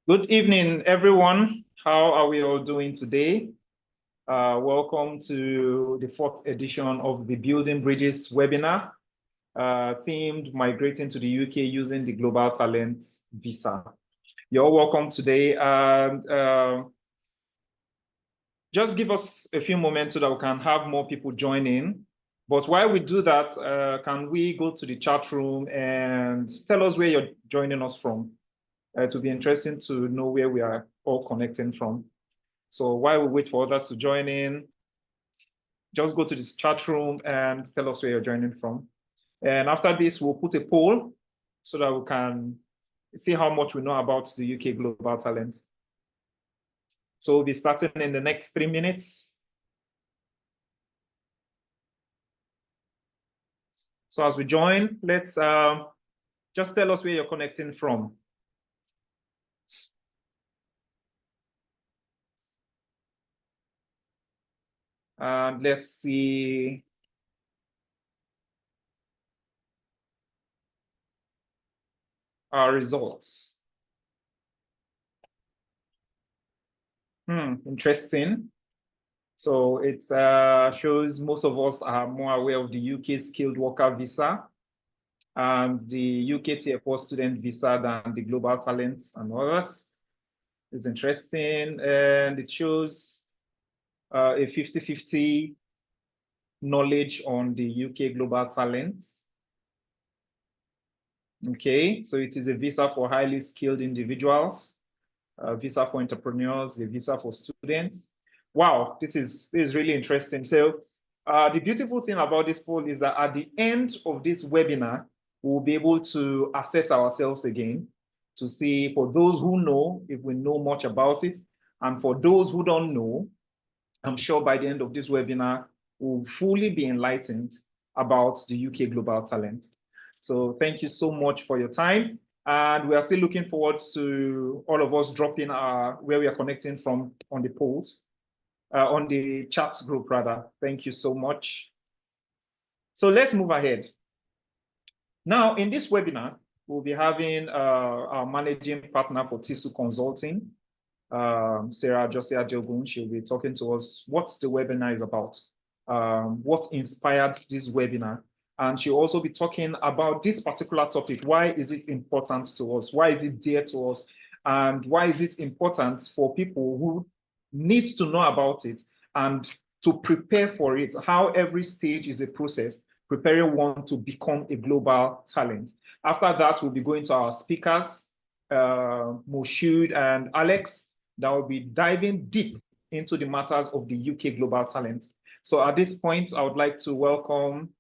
Good evening, everyone. How are we all doing today? Welcome to the fourth edition of the Building Bridges webinar, themed Migrating to the UK using the Global Talent Visa. You're welcome today. Just give us a few moments so that we can have more people join in. But while we do that, can we go to the chat room and tell us where you're joining us from? It will be interesting to know where we are all connecting from. So while we wait for others to join in, just go to this chat room and tell us where you're joining from. And after this, we'll put a poll so that we can see how much we know about the UK Global Talents. So we'll be starting in the next 3 minutes. So as we join, let's just tell us where you're connecting from. And let's see. Our results. Interesting. So it shows most of us are more aware of the UK skilled worker visa and the UK Tier 4 student visa than the global talents and others. It's interesting, and it shows a 50-50 knowledge on the UK global talents. Okay, so it is a visa for highly skilled individuals, a visa for entrepreneurs, a visa for students. Wow, this is really interesting. So the beautiful thing about this poll is that at the end of this webinar, we'll be able to assess ourselves again to see, for those who know, if we know much about it, and for those who don't know, I'm sure by the end of this webinar, we'll fully be enlightened about the UK Global Talent. So thank you so much for your time. And we are still looking forward to all of us dropping where we are connecting from on the polls, on the chat group rather. Thank you so much. So let's move ahead. Now, in this webinar, we'll be having our managing partner for TISU Consulting, Sarah Josia Jogun. She'll be talking to us what the webinar is about, what inspired this webinar. And she'll also be talking about this particular topic. Why is it important to us? Why is it dear to us? And why is it important for people who need to know about it and to prepare for it? How every stage is a process, preparing one to become a global talent. After that, we'll be going to our speakers, Moshood and Alex, that will be diving deep into the matters of the UK Global Talent. So at this point, I would like to welcome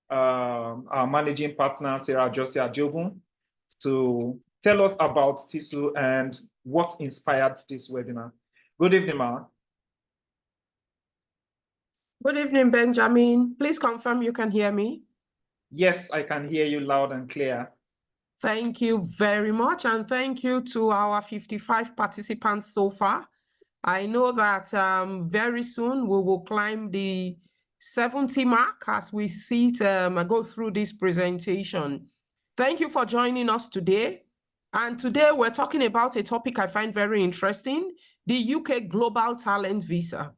our managing partner, Sarah Josia Jogun, to tell us about TISU and what inspired this webinar. Good evening, Ma. Good evening, Benjamin. Please confirm you can hear me. Yes, I can hear you loud and clear. Thank you very much, and thank you to our 55 participants so far. I know that very soon we will climb the 70 mark as we see it go through this presentation. Thank you for joining us today. And today we're talking about a topic I find very interesting, the UK Global Talent Visa.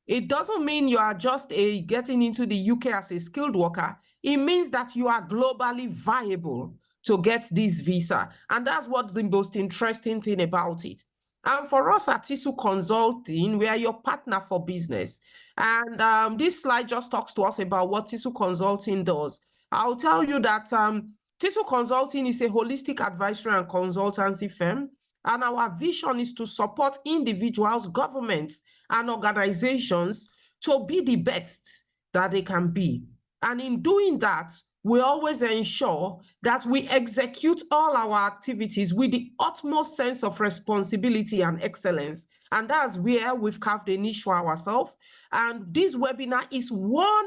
It doesn't mean you are just getting into the UK as a skilled worker. It means that you are globally viable to get this visa. And that's what's the most interesting thing about it. And for us at TISU Consulting, we are your partner for business. And this slide just talks to us about what TISU Consulting does. I'll tell you that TISU Consulting is a holistic advisory and consultancy firm. And our vision is to support individuals, governments, and organizations to be the best that they can be. And in doing that, we always ensure that we execute all our activities with the utmost sense of responsibility and excellence. And that's where we've carved a niche for ourselves. And this webinar is one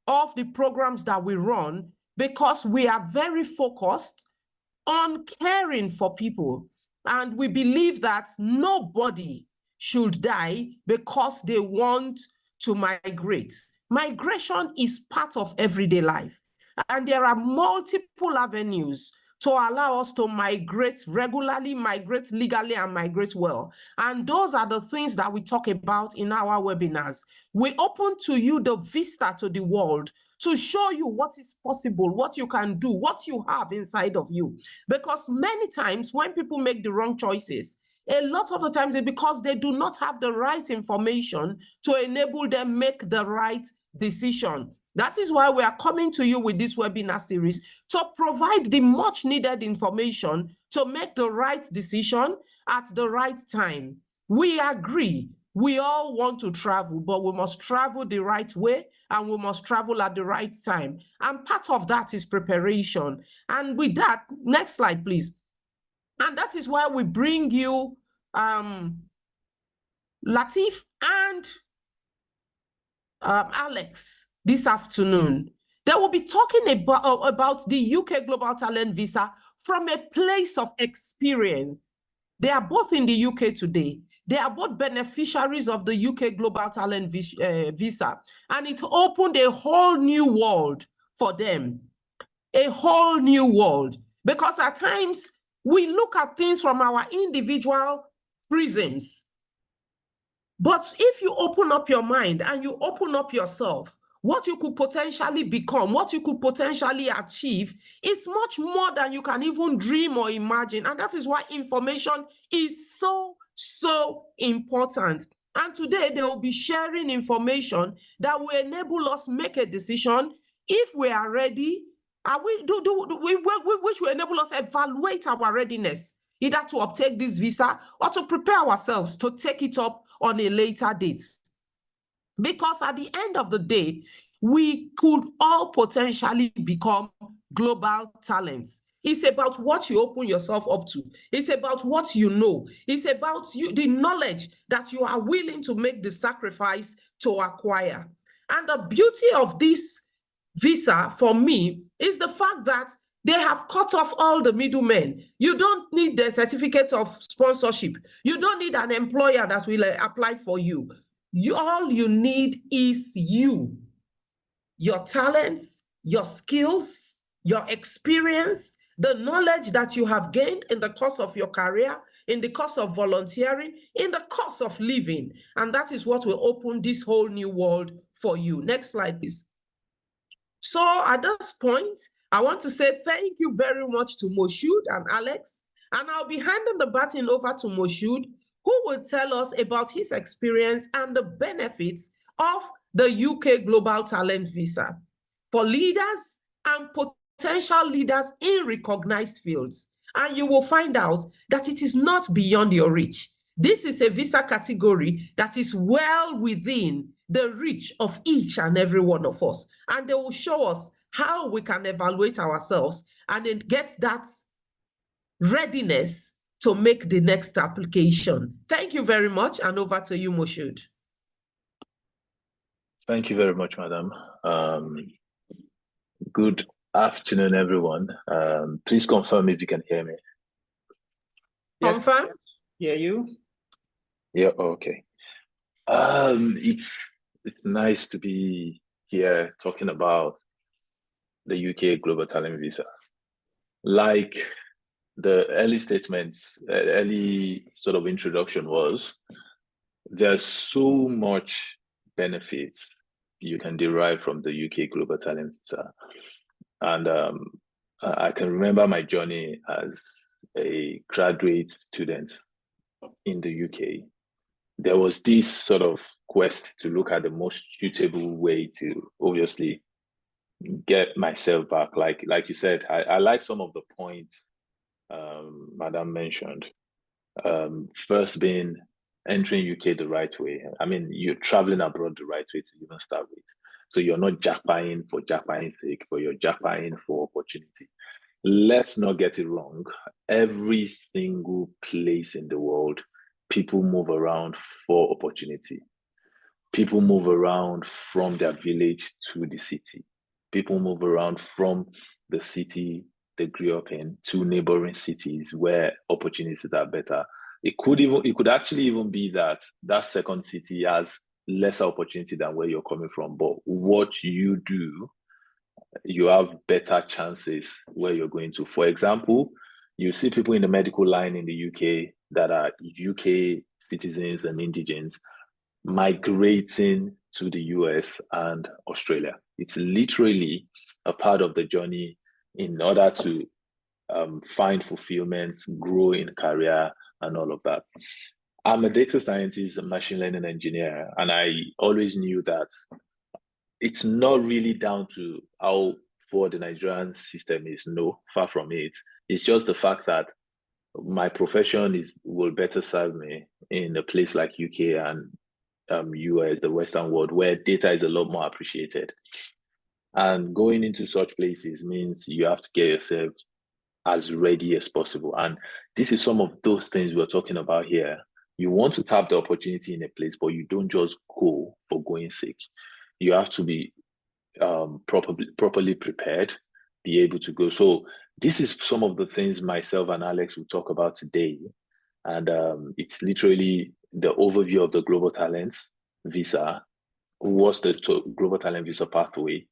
of the programs that we run because we are very focused on caring for people. And we believe that nobody should die because they want to migrate. Migration is part of everyday life. And there are multiple avenues to allow us to migrate regularly, migrate legally, and migrate well. And those are the things that we talk about in our webinars. We open to you the vista to the world to show you what is possible, what you can do, what you have inside of you. Because many times when people make the wrong choices, a lot of the times it's because they do not have the right information to enable them make the right decision. That is why we are coming to you with this webinar series to provide the much needed information to make the right decision at the right time. We agree, we all want to travel, but we must travel the right way and we must travel at the right time. And part of that is preparation. And with that, next slide, please. And that is why we bring you Latif and Alex this afternoon. They will be talking about the UK Global Talent Visa from a place of experience. They are both in the UK today. They are both beneficiaries of the UK Global Talent Visa, and it opened a whole new world for them, a whole new world. Because at times, we look at things from our individual prisms. But if you open up your mind and you open up yourself, what you could potentially become, what you could potentially achieve is much more than you can even dream or imagine. And that is why information is so important. And today they will be sharing information that will enable us make a decision if we are ready, and which will enable us evaluate our readiness, either to obtain this visa or to prepare ourselves to take it up on a later date. Because at the end of the day, we could all potentially become global talents. It's about what you open yourself up to. It's about what you know. It's about the knowledge that you are willing to make the sacrifice to acquire. And the beauty of this visa for me is the fact that they have cut off all the middlemen. You don't need the certificate of sponsorship. You don't need an employer that will apply for you. All you need is you, your talents, your skills, your experience, the knowledge that you have gained in the course of your career, in the course of volunteering, in the course of living. And that is what will open this whole new world for you. Next slide, please. So at this point, I want to say thank you very much to Moshood and Alex. And I'll be handing the baton over to Moshood, who will tell us about his experience and the benefits of the UK Global Talent Visa for leaders and potential leaders in recognized fields. And you will find out that it is not beyond your reach. This is a visa category that is well within the reach of each and every one of us. And they will show us how we can evaluate ourselves and then get that readiness to make the next application. Thank you very much, and over to you, Moshood. Thank you very much, madam. Good afternoon, everyone. Please confirm if you can hear me. Yes. Confirm? Hear you? Yeah, okay. It's nice to be here talking about the UK Global Talent Visa. Like the early statements, early sort of introduction was, there's so much benefits you can derive from the UK Global Talent Visa. And I can remember my journey as a graduate student in the UK. There was this sort of quest to look at the most suitable way to obviously get myself back. Like you said, I like some of the points Madam mentioned. First being entering UK the right way. I mean, you're traveling abroad the right way to even start with. So you're not jackpotting for jackpotting's sake, but you're jackpotting for opportunity. Let's not get it wrong. Every single place in the world, people move around for opportunity. People move around from their village to the city. People move around from the city they grew up in to neighboring cities where opportunities are better. It could actually even be that that second city has lesser opportunity than where you're coming from. But what you do you have better chances where you're going to. For example, you see people in the medical line in the UK that are UK citizens and indigents migrating to the US and Australia. It's literally a part of the journey in order to find fulfillment, grow in career, and all of that. I'm a data scientist, a machine learning engineer, and I always knew that it's not really down to how poor the Nigerian system is. No, far from it. It's just the fact that my profession will better serve me in a place like UK and US, the Western world, where data is a lot more appreciated. And going into such places means you have to get yourself as ready as possible. And this is some of those things we're talking about here. You want to tap the opportunity in a place, but you don't just go for going sake. You have to be properly prepared, be able to go. So this is some of the things myself and Alex will talk about today. And it's literally the overview of the Global Talent Visa. What's the Global Talent Visa pathway?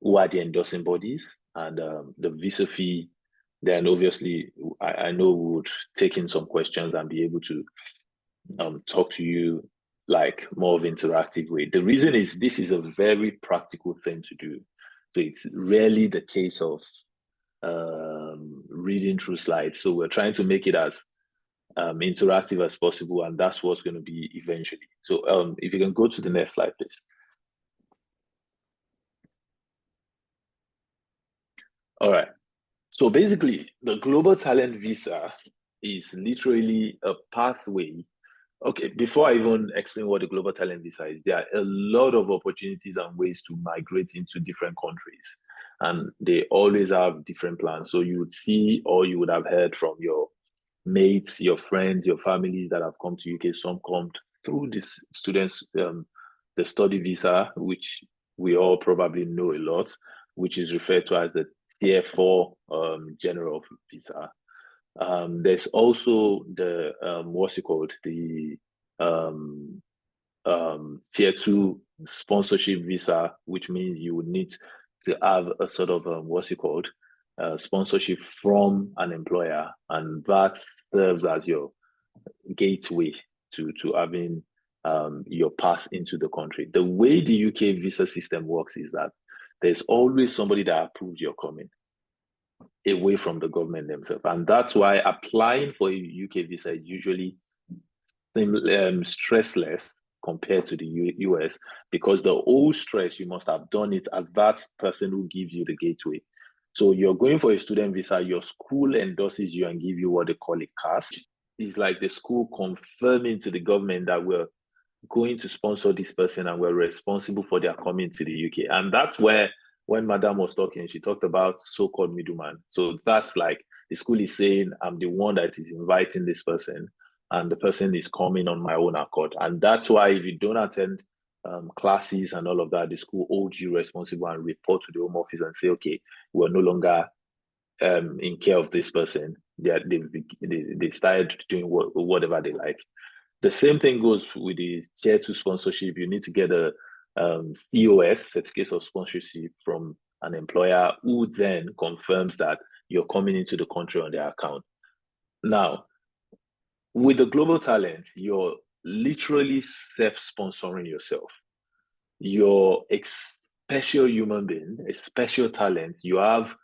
Who are the endorsing bodies? And the visa fee. Then obviously, I know we would take in some questions and be able to talk to you like more of interactive way. The reason is this is a very practical thing to do. So it's rarely the case of reading through slides. So we're trying to make it as interactive as possible, and that's what's going to be eventually. So if you can go to the next slide, please. All right. So basically, the Global Talent Visa is literally a pathway. Okay, before I even explain what the Global Talent Visa is, there are a lot of opportunities and ways to migrate into different countries. And they always have different plans. So you would see, or you would have heard from your mates, your friends, your families that have come to UK. Some come through this students, the study visa, which we all probably know a lot, which is referred to as the Tier 4 general visa. There's also the what's it called, the Tier 2 sponsorship visa, which means you would need to have a sort of what's it called, sponsorship from an employer, and that serves as your gateway to having your path into the country. The way the UK visa system works is that there's always somebody that approves your coming away from the government themselves. And that's why applying for a UK visa is usually stressless compared to the US, because the old stress, you must have done it as that person who gives you the gateway. So you're going for a student visa, your school endorses you and give you what they call a CAS. It's like the school confirming to the government that we're going to sponsor this person and we're responsible for their coming to the UK. And that's where, when Madam was talking, she talked about so-called middleman. So that's like the school is saying, I'm the one that is inviting this person, and the person is coming on my own accord. And that's why if you don't attend classes and all of that, the school holds you responsible and report to the Home Office and say, okay, we're no longer in care of this person. They started doing whatever they like. The same thing goes with the Tier 2 sponsorship. You need to get a COS, certificate of sponsorship, from an employer who then confirms that you're coming into the country on their account. Now, with the Global Talent, you're literally self-sponsoring yourself. You're a special human being, a special talent. You have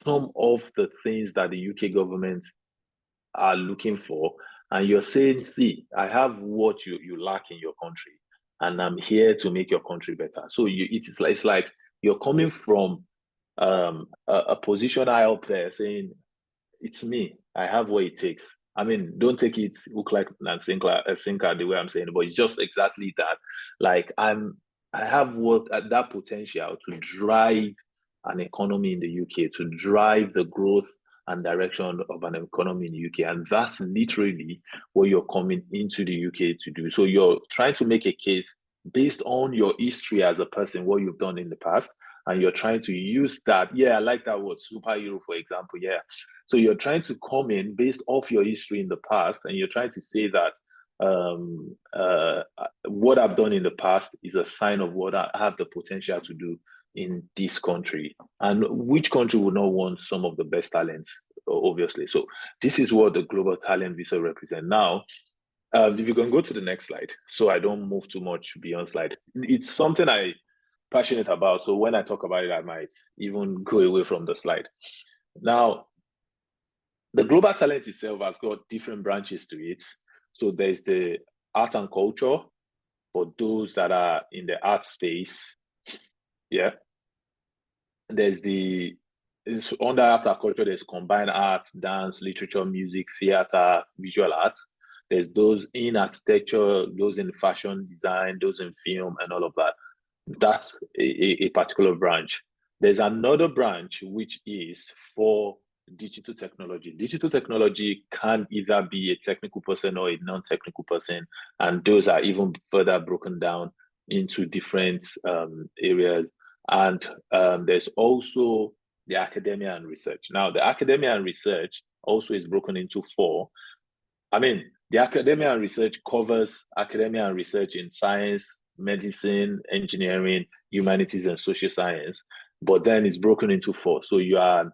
some of the things that the UK government are looking for, and you're saying, see, I have what you lack in your country, and I'm here to make your country better. So it's like you're coming from a position high up there saying, it's me, I have what it takes. I mean, don't take it hook, line, and sinker the way I'm saying it, but it's just exactly that. Like I have that potential to drive an economy in the UK, to drive the growth and direction of an economy in the UK. And that's literally what you're coming into the UK to do. So you're trying to make a case based on your history as a person, what you've done in the past, and you're trying to use that. Yeah, I like that word, superhero, for example. Yeah. So you're trying to come in based off your history in the past, and you're trying to say that what I've done in the past is a sign of what I have the potential to do in this country. And which country would not want some of the best talents, obviously? So this is what the global talent visa represents. Now, if you can go to the next slide, so I don't move too much beyond slide. It's something I'm passionate about. So when I talk about it, I might even go away from the slide. Now, the global talent itself has got different branches to it. So there's the art and culture for those that are in the art space. Yeah. There's under art and culture, there's combined arts, dance, literature, music, theater, visual arts. There's those in architecture, those in fashion design, those in film, and all of that. That's a particular branch. There's another branch which is for digital technology. Digital technology can either be a technical person or a non-technical person, and those are even further broken down into different areas. And there's also the academia and research. Now, the academia and research also is broken into four. I mean, the academia and research covers academia and research in science, medicine, engineering, humanities, and social science, but then it's broken into four. So you are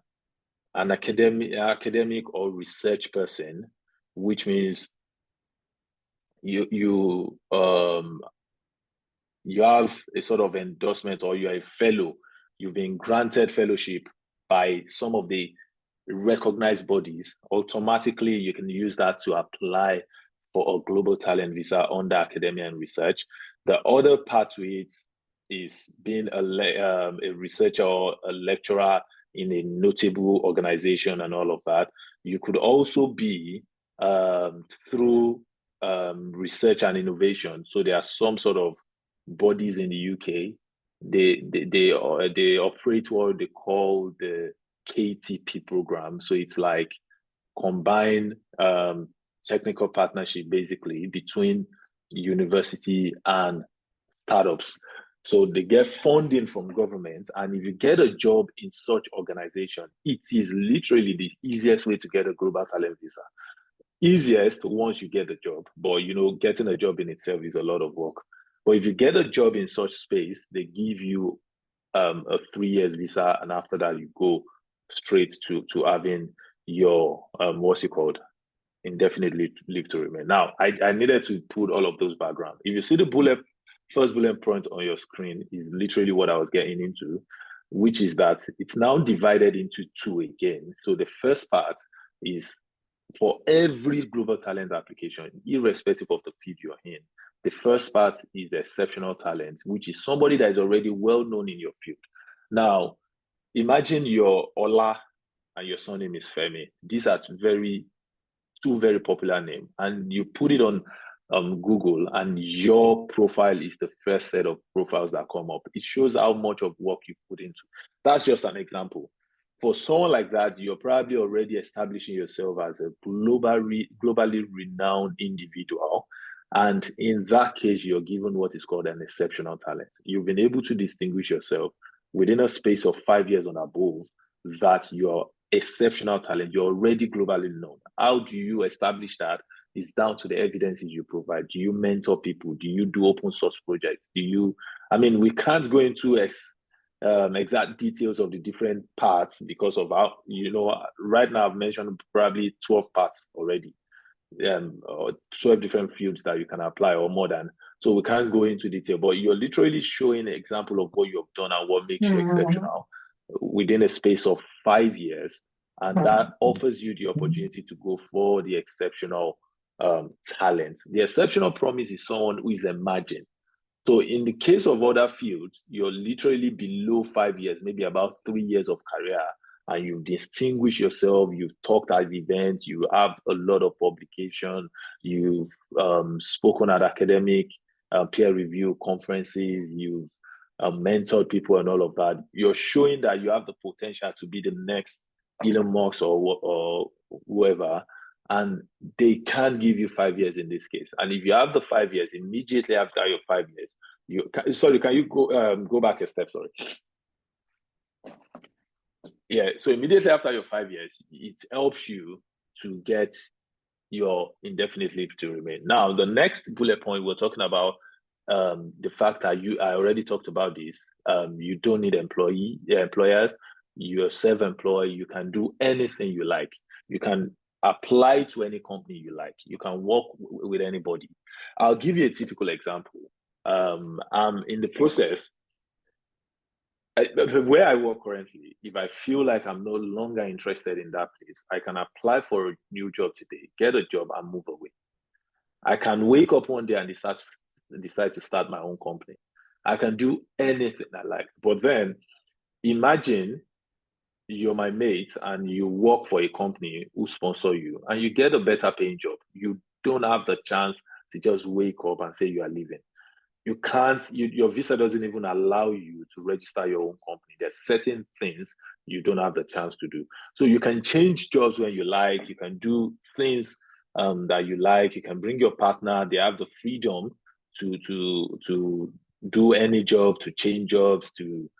an academic or research person, which means you have a sort of endorsement, or you're a fellow. You've been granted fellowship by some of the recognized bodies. Automatically, you can use that to apply for a global talent visa under academia and research. The other part to it is being a researcher or a lecturer in a notable organization and all of that. You could also be through research and innovation. So there are some sort of bodies in the UK. They operate what they call the KTP program. So it's like combined technical partnership basically between university and startups. So they get funding from government, and if you get a job in such organization, it is literally the easiest way to get a global talent visa. Easiest once you get the job, but getting a job in itself is a lot of work. But if you get a job in such space, they give you a 3 years visa, and after that you go straight to having your what's it called, indefinite leave to remain. Now, I needed to put all of those background. If you see the first bullet point on your screen is literally what I was getting into, which is that it's now divided into two again. So the first part is for every global talent application, irrespective of the field you're in. The first part is the exceptional talent, which is somebody that is already well known in your field. Now, imagine you're Ola and your surname is Femi. These are two very popular names, and you put it on Google, and your profile is the first set of profiles that come up. It shows how much of work you put into. That's just an example. For someone like that, you're probably already establishing yourself as a globally renowned individual. And in that case, you're given what is called an exceptional talent. You've been able to distinguish yourself within a space of 5 years and above that you're exceptional talent. You're already globally known. How do you establish that? It's down to the evidences you provide. Do you mentor people? Do you do open source projects? We can't go into exact details of the different parts because of how, right now I've mentioned probably 12 parts already, or 12 different fields that you can apply, or more than. So we can't go into detail, but you're literally showing an example of what you've done and what makes you exceptional within a space of 5 years. And that offers you the opportunity to go for the exceptional talent. The exceptional promise is someone who is emerging. So in the case of other fields, you're literally below 5 years, maybe about 3 years of career, and you've distinguished yourself, you've talked at events, you have a lot of publication, you've spoken at academic peer review conferences, you've mentored people and all of that. You're showing that you have the potential to be the next Elon Musk or whoever, and they can give you 5 years in this case. And if you have the 5 years, immediately after your 5 years, can you go back a step? Sorry. Yeah, so immediately after your 5 years, it helps you to get your indefinite leave to remain. Now, the next bullet point, we're talking about the fact that I already talked about this, You don't need employers. You're self-employed. You can do anything you like. You can apply to any company you like. You can work with anybody. I'll give you a typical example. I'm in the process. Where I work currently, if I feel like I'm no longer interested in that place, I can apply for a new job today, get a job, and move away. I can wake up one day and decide to start my own company. I can do anything I like. But then imagine you're my mate and you work for a company who sponsor you and you get a better paying job. You don't have the chance to just wake up and say you are leaving. You can't, your visa doesn't even allow you to register your own company. There's certain things you don't have the chance to do. So you can change jobs when you like. You can do things that you like. You can bring your partner. They have the freedom to do any job, to change jobs, to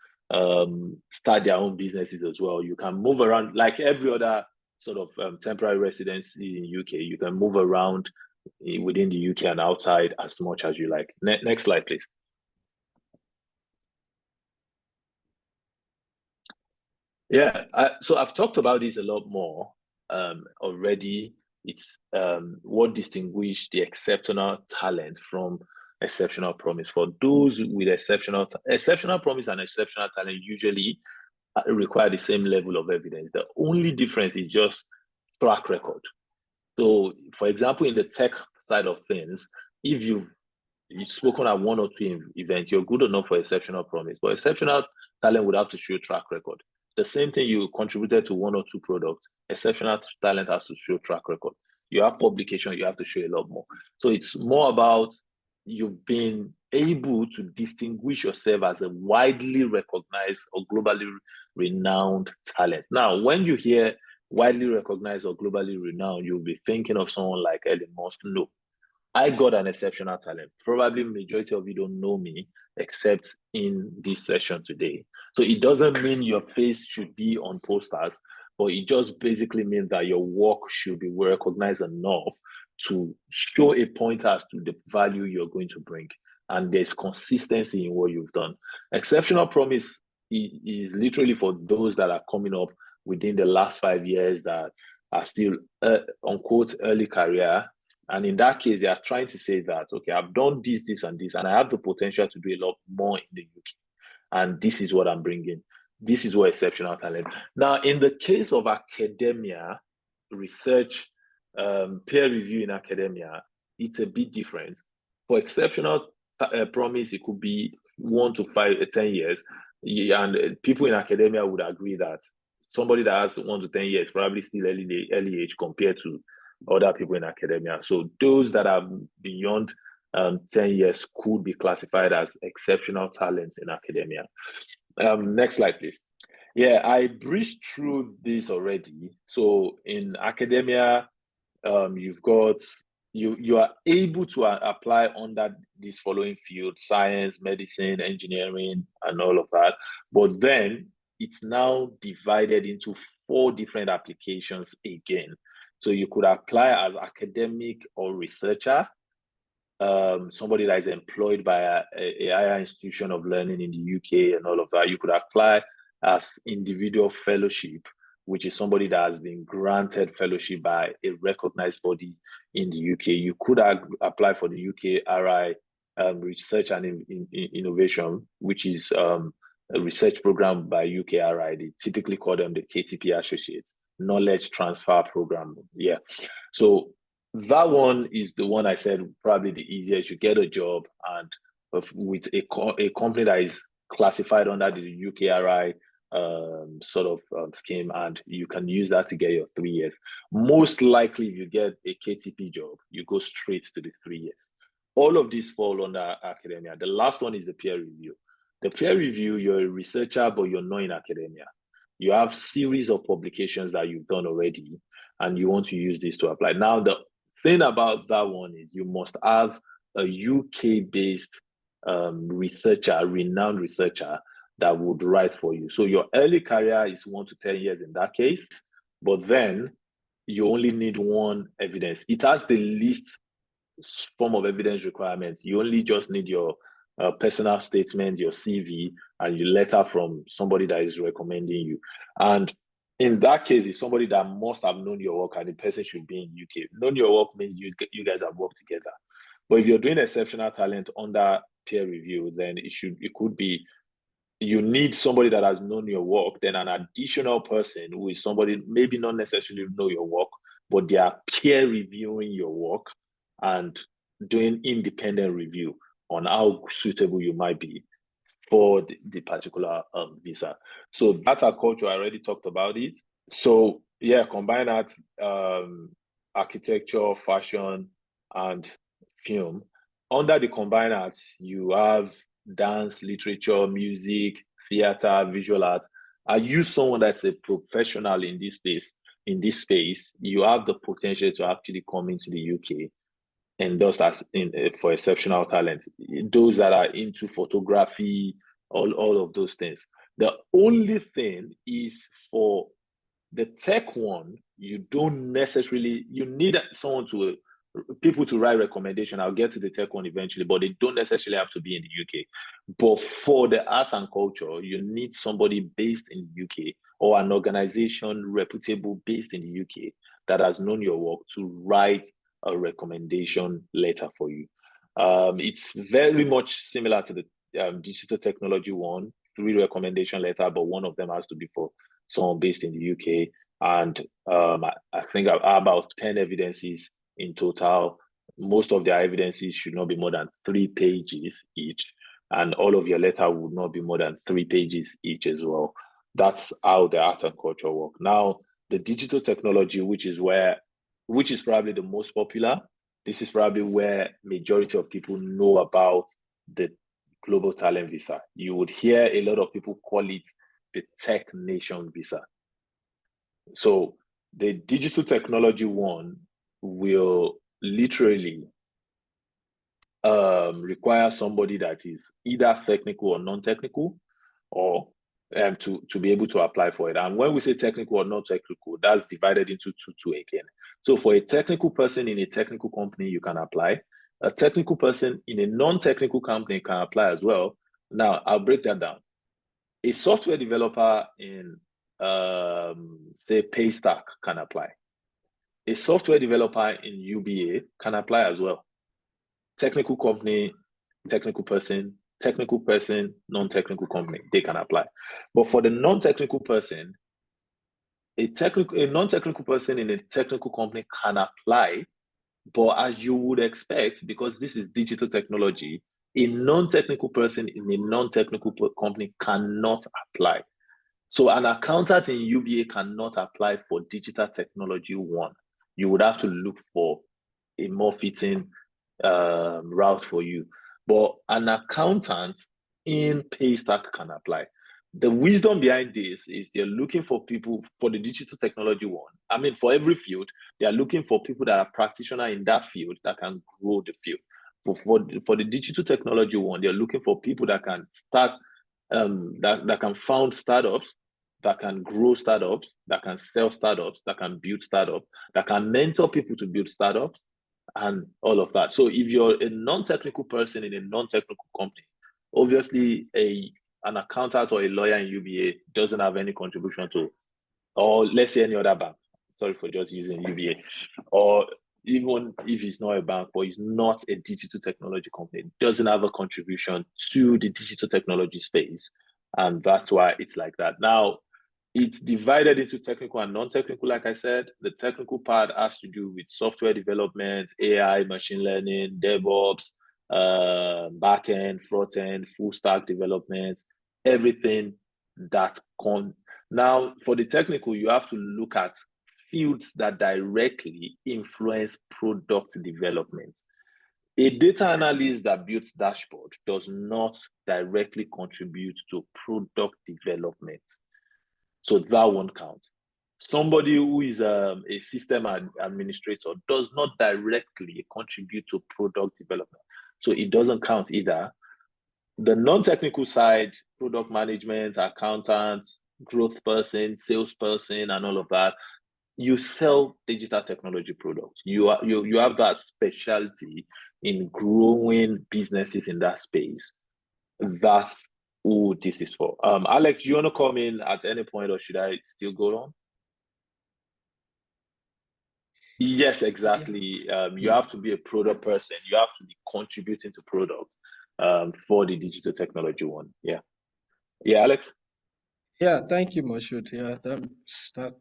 start their own businesses as well. You can move around like every other sort of temporary residency in UK. You can move around within the UK and outside as much as you like. Next slide, please. Yeah, so I've talked about this a lot more already. It's what distinguishes the exceptional talent from exceptional promise. For those with exceptional promise and exceptional talent usually require the same level of evidence. The only difference is just track record. So, for example, in the tech side of things, if you've spoken at one or two events, you're good enough for exceptional promise. But exceptional talent would have to show track record. The same thing, you contributed to one or two products. Exceptional talent has to show track record. You have publication, you have to show a lot more. So it's more about you've been able to distinguish yourself as a widely recognized or globally renowned talent. Now, when you hear widely recognized or globally renowned, you'll be thinking of someone like Elon Musk. No, I got an exceptional talent. Probably majority of you don't know me except in this session today. So it doesn't mean your face should be on posters, but it just basically means that your work should be recognized enough to show a point as to the value you're going to bring. And there's consistency in what you've done. Exceptional promise is literally for those that are coming up within the last 5 years that are still, unquote, early career. And in that case, they are trying to say that, okay, I've done this, this, and this, and I have the potential to do a lot more in the UK. And this is what I'm bringing. This is what exceptional talent. Now, in the case of academia, research, peer review in academia, it's a bit different. For exceptional promise, it could be 1 to 5, 10 years. And people in academia would agree that somebody that has 1 to 10 years probably still early age compared to other people in academia. So those that are beyond 10 years could be classified as exceptional talents in academia. Next slide, please. Yeah, I breezed through this already. So in academia, you've got, you are able to apply under these following fields: science, medicine, engineering, and all of that. But then it's now divided into 4 different applications again. So you could apply as academic or researcher, somebody that is employed by a higher institution of learning in the UK and all of that. You could apply as individual fellowship, which is somebody that has been granted fellowship by a recognized body in the UK. You could apply for the UK RI Research and Innovation, which is a research program by UK RI. They typically call them the KTP Associates, Knowledge Transfer Program. Yeah. So that one is the one I said probably the easiest. You get a job and with a company that is classified under the UKRI scheme, and you can use that to get your 3 years. Most likely, if you get a KTP job, you go straight to the 3 years. All of these fall under academia. The last one is the peer review. The peer review, you're a researcher, but you're not in academia. You have series of publications that you've done already, and you want to use this to apply. Now, the thing about that one is you must have a UK-based researcher, renowned researcher, that would write for you. So your early career is 1 to 10 years in that case, but then you only need 1 evidence. It has the least form of evidence requirements. You only just need your personal statement, your CV, and your letter from somebody that is recommending you. And in that case, it's somebody that must have known your work, and the person should be in UK. Known your work means you guys have worked together. But if you're doing exceptional talent under peer review, then it could be you need somebody that has known your work, then an additional person who is somebody maybe not necessarily know your work, but they are peer reviewing your work and doing independent review on how suitable you might be for the particular visa. So that's our culture. I already talked about it. So yeah, combine that architecture, fashion, and film. Under the combined arts, you have dance, literature, music, theater, visual arts. Are you someone that's a professional in this space? In this space, you have the potential to actually come into the UK and thus as in for exceptional talent. Those that are into photography, all of those things. The only thing is for the tech one, you don't necessarily, you need people to write recommendation. I'll get to the tech one eventually, but they don't necessarily have to be in the UK. But for the art and culture, you need somebody based in the UK or an organization reputable based in the UK that has known your work to write a recommendation letter for you. It's very much similar to the digital technology one, 3 recommendation letter, but one of them has to be for someone based in the UK. And I think about 10 evidences in total. Most of their evidences should not be more than 3 pages each. And all of your letter would not be more than 3 pages each as well. That's how the art and culture work. Now, the digital technology, which is probably the most popular, this is probably where majority of people know about the global talent visa. You would hear a lot of people call it the tech nation visa. So the digital technology one will literally require somebody that is either technical or non-technical, or to be able to apply for it. And when we say technical or non-technical, that's divided into two again. So for a technical person in a technical company, you can apply. A technical person in a non-technical company can apply as well. Now, I'll break that down. A software developer in, say, Paystack can apply. A software developer in UBA can apply as well. Technical company, technical person, non-technical company, they can apply. But for the non-technical person, a non-technical person in a technical company can apply, but as you would expect, because this is digital technology, a non-technical person in a non-technical company cannot apply. So an accountant in UBA cannot apply for digital technology one. You would have to look for a more fitting route for you. But an accountant in Paystack can apply. The wisdom behind this is they're looking for people for the digital technology one. I mean, for every field, they are looking for people that are practitioners in that field that can grow the field. For the digital technology one, they're looking for people that can start, that can found startups, that can grow startups, that can sell startups, that can build startups, that can mentor people to build startups, and all of that. So if you're a non-technical person in a non-technical company, obviously an accountant or a lawyer in UBA doesn't have any contribution to, or let's say any other bank. Sorry for just using UBA. Or even if it's not a bank, but it's not a digital technology company, it doesn't have a contribution to the digital technology space. And that's why it's like that. Now, it's divided into technical and non-technical. Like I said, the technical part has to do with software development, AI, machine learning, DevOps, back-end, front-end, full stack development, everything that Now, for the technical, you have to look at fields that directly influence product development. A data analyst that builds dashboard does not directly contribute to product development. So that won't count. Somebody who is a system administrator does not directly contribute to product development. So it doesn't count either. The non-technical side, product management, accountants, growth person, salesperson, and all of that, you sell digital technology products. You have that specialty in growing businesses in that space. That's who this is for. Alex, do you want to come in at any point, or should I still go on? Yes, exactly. You have to be a product person. You have to be contributing to product for the digital technology one. Yeah. Yeah, Alex? Yeah, thank you, Moshood. Yeah,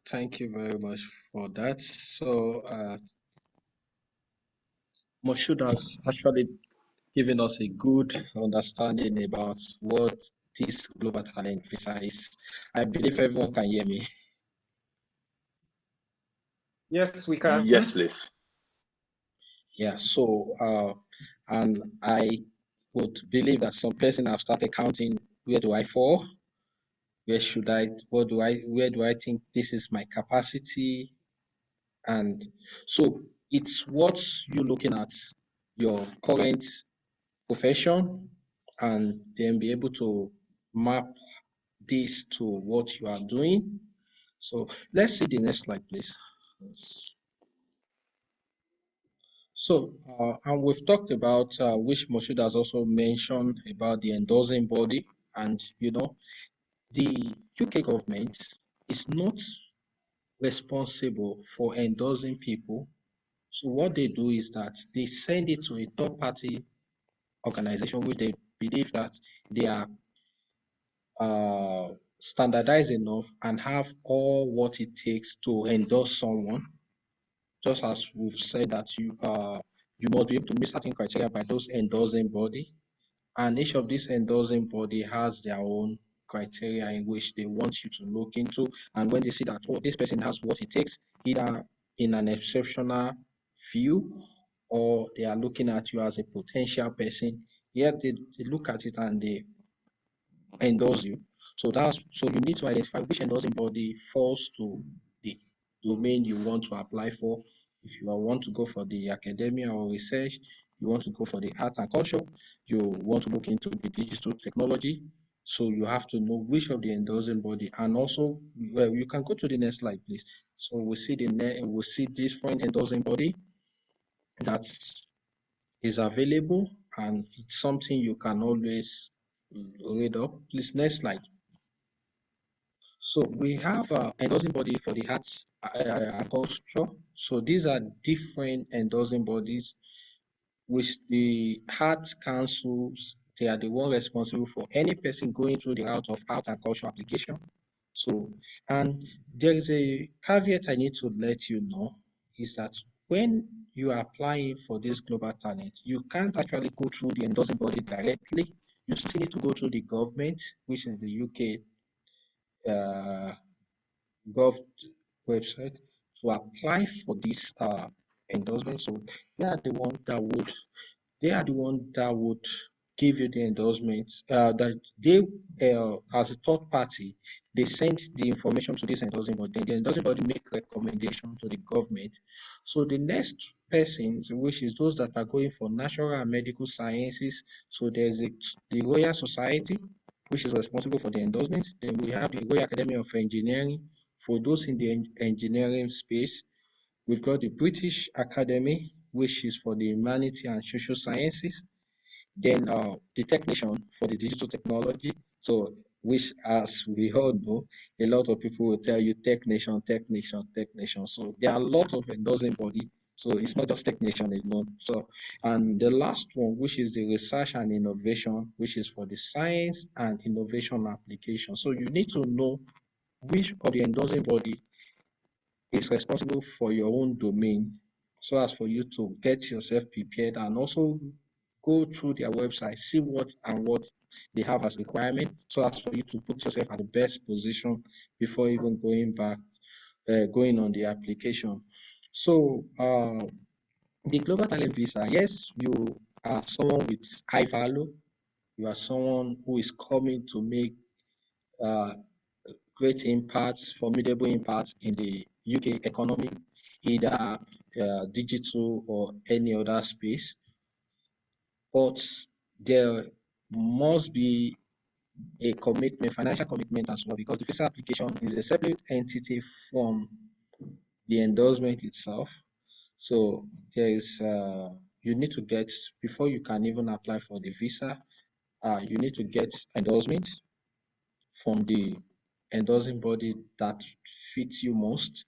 thank you very much for that. So, Moshood has actually given us a good understanding about what this global talent visa is. I believe everyone can hear me. Yes, we can. Yes, please. Yeah, so and I would believe that some person have started counting, where do I fall? Where should I, where do I think this is my capacity? And so it's what you're looking at, your current profession, and then be able to map this to what you are doing. So let's see the next slide, please. So, and we've talked about, which Moshood has also mentioned about the endorsing body. And, the UK government is not responsible for endorsing people. So what they do is that they send it to a third-party organization, which they believe that they are standardized enough and have all what it takes to endorse someone. Just as we've said that you must be able to meet certain criteria by those endorsing body, and each of these endorsing body has their own criteria in which they want you to look into. And when they see that, oh, this person has what it takes, either in an exceptional view, or they are looking at you as a potential person, yet they look at it and they endorse you. So you need to identify which endorsing body falls to the domain you want to apply for. If you want to go for the academia or research, you want to go for the art and culture, you want to look into the digital technology. So you have to know which of the endorsing body, and also, well, you can go to the next slide, please. So we see different endorsing body that is available, and it's something you can always read up. Please, next slide. So we have endorsing body for the arts and culture. So these are different endorsing bodies, which the arts councils, they are the one responsible for any person going through the route of art and culture application. So, and there is a caveat I need to let you know, is that when you are applying for this global talent, you can't actually go through the endorsing body directly. You still need to go through the government, which is the UK gov website, to apply for this endorsement. So they are the one that would give you the endorsement. That they, as a third party, they send the information to this endorsing body. Then the endorsing body make recommendation to the government. So the next persons, which is those that are going for natural and medical sciences, so there's the Royal Society, which is responsible for the endorsement. Then we have the Royal Academy of Engineering for those in the engineering space. We've got the British Academy, which is for the humanity and social sciences. Then the technician for the digital technology. So, which, as we all know, a lot of people will tell you technician, technician, technician. So there are a lot of endorsing body. So it's not just technician alone. So, and the last one, which is the research and innovation, which is for the science and innovation application. So you need to know which of the endorsing body is responsible for your own domain, so as for you to get yourself prepared, and also go through their website, see what they have as requirement, so as for you to put yourself at the best position before even going on the application. So the global talent visa, yes, you are someone with high value, you are someone who is coming to make uh, great impacts, formidable impacts in the UK economy, either digital or any other space. But there must be a commitment, financial commitment as well, because the visa application is a separate entity from the endorsement itself. So there is, you need to get, before you can even apply for the visa, you need to get endorsement from the endorsing body that fits you most.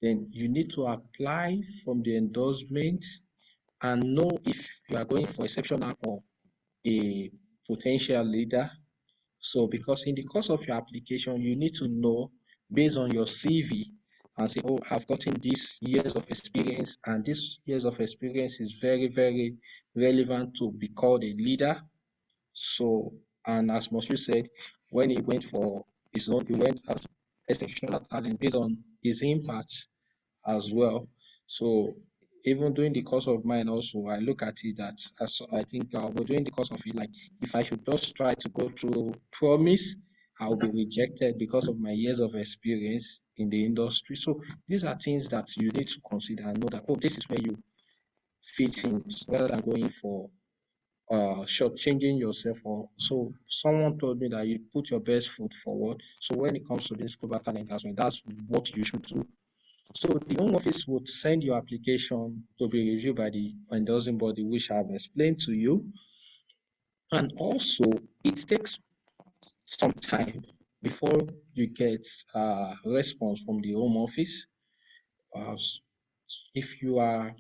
Then you need to apply from the endorsement and know if you are going for exceptional or a potential leader. So, because in the course of your application, you need to know based on your CV and say, oh, I've gotten these years of experience, and this years of experience is very, very relevant to be called a leader. So, and as Moshood said, when he went for his own, he went as exceptional talent based on his impact as well. So even during the course of mine also, I look at it that as I think we're doing the course of it, like if I should just try to go through promise, I'll be rejected because of my years of experience in the industry. So these are things that you need to consider and know that, oh, this is where you fit in rather than going for shortchanging yourself. Or so someone told me that you put your best foot forward. So when it comes to this global talent as well, that's what you should do. So the Home Office would send your application to be reviewed by the endorsing body, which I've explained to you. And also, it takes some time before you get a response from the Home Office. If you are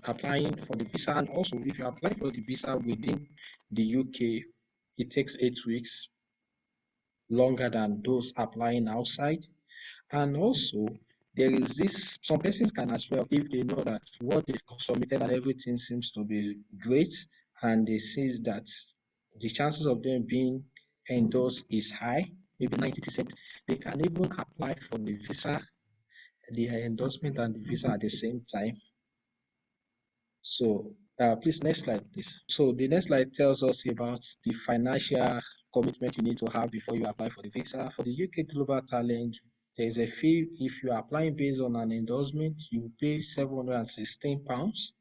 applying for the visa, and also if you apply for the visa within the UK, it takes 8 weeks, longer than those applying outside. And also, there is this, some persons can as well, if they know that what they've submitted and everything seems to be great, and they see that the chances of them being endorsed is high, maybe 90%, they can even apply for the visa, the endorsement and the visa at the same time. So please, next slide, please. So the next slide tells us about the financial commitment you need to have before you apply for the visa. For the UK Global Talent, there is a fee. If you are applying based on an endorsement, you pay £716.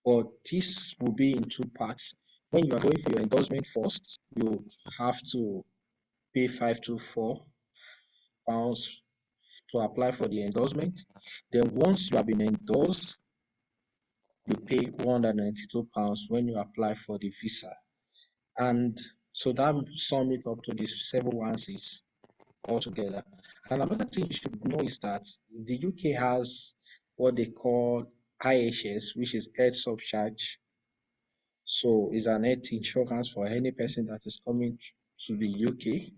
But this will be in two parts. When you are going for your endorsement first, you have to pay £524 to apply for the endorsement. Then once you have been endorsed, you pay £192 when you apply for the visa. And so that sum it up to the 716 altogether. And another thing you should know is that the UK has what they call IHS, which is health subcharge. So it's an health insurance for any person that is coming to the UK.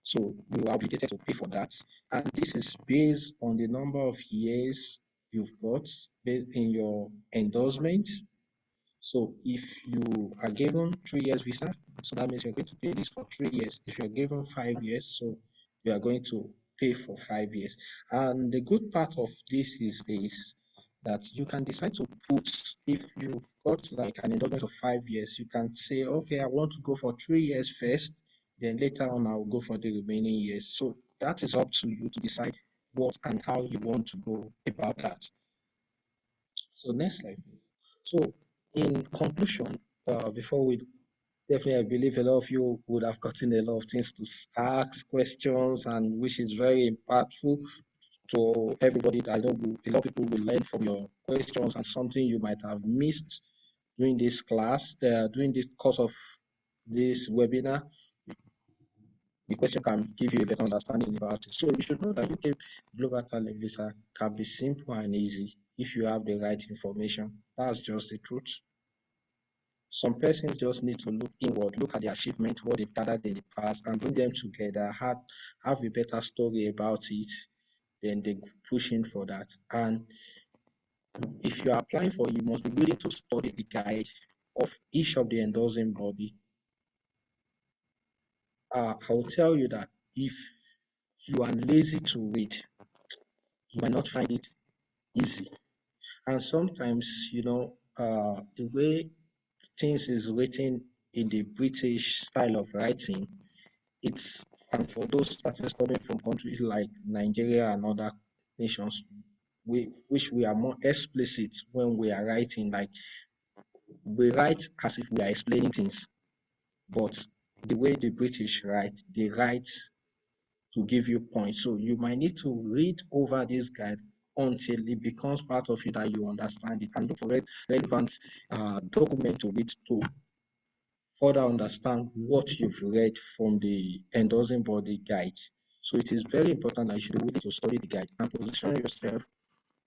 So you are obligated to pay for that. And this is based on the number of years you've got based in your endorsement. So if you are given 3 years visa, so that means you're going to pay this for 3 years. If you're given 5 years, so you are going to pay for 5 years. And the good part of this is this, that you can decide to put, if you've got like an endorsement of 5 years, you can say, okay, I want to go for 3 years first, then later on I'll go for the remaining years. So that is up to you to decide what and how you want to go about that. So next slide. So in conclusion, before we definitely, I believe a lot of you would have gotten a lot of things to ask, questions, and which is very impactful to everybody. I know a lot of people will learn from your questions and something you might have missed during this class, during this course of this webinar. The question can give you a better understanding about it. So you should know that UK Global Talent Visa can be simple and easy if you have the right information. That's just the truth. Some persons just need to look inward, look at the achievement, what they've gathered in the past, and bring them together, have a better story about it, then they push in for that. And if you're applying for it, you must be willing to study the guide of each of the endorsing body. I will tell you that if you are lazy to read, you might not find it easy. And sometimes, the way things is written in the British style of writing, it's, and for those that is coming from countries like Nigeria and other nations, which we are more explicit when we are writing, like we write as if we are explaining things, but the way the British write, they write to give you points. So you might need to read over this guide until it becomes part of you that you understand it, and look for relevant document to read to further understand what you've read from the endorsing body guide. So it is very important that you should be willing to study the guide and position yourself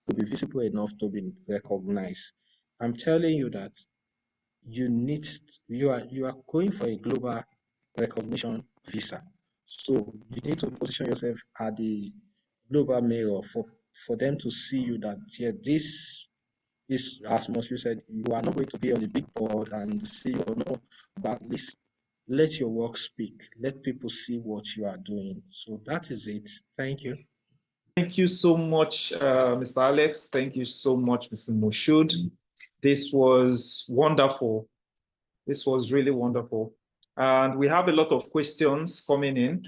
to be visible enough to be recognized. I'm telling you that you are going for a global recognition visa. So you need to position yourself at the global mirror for them to see you that yeah, this is, as most said, you are not going to be on the big board and see you no, but at least let your work speak. Let people see what you are doing. So that is it. Thank you. Thank you so much, Mr. Alex. Thank you so much, Mr. Moshood. This was wonderful. This was really wonderful. And we have a lot of questions coming in.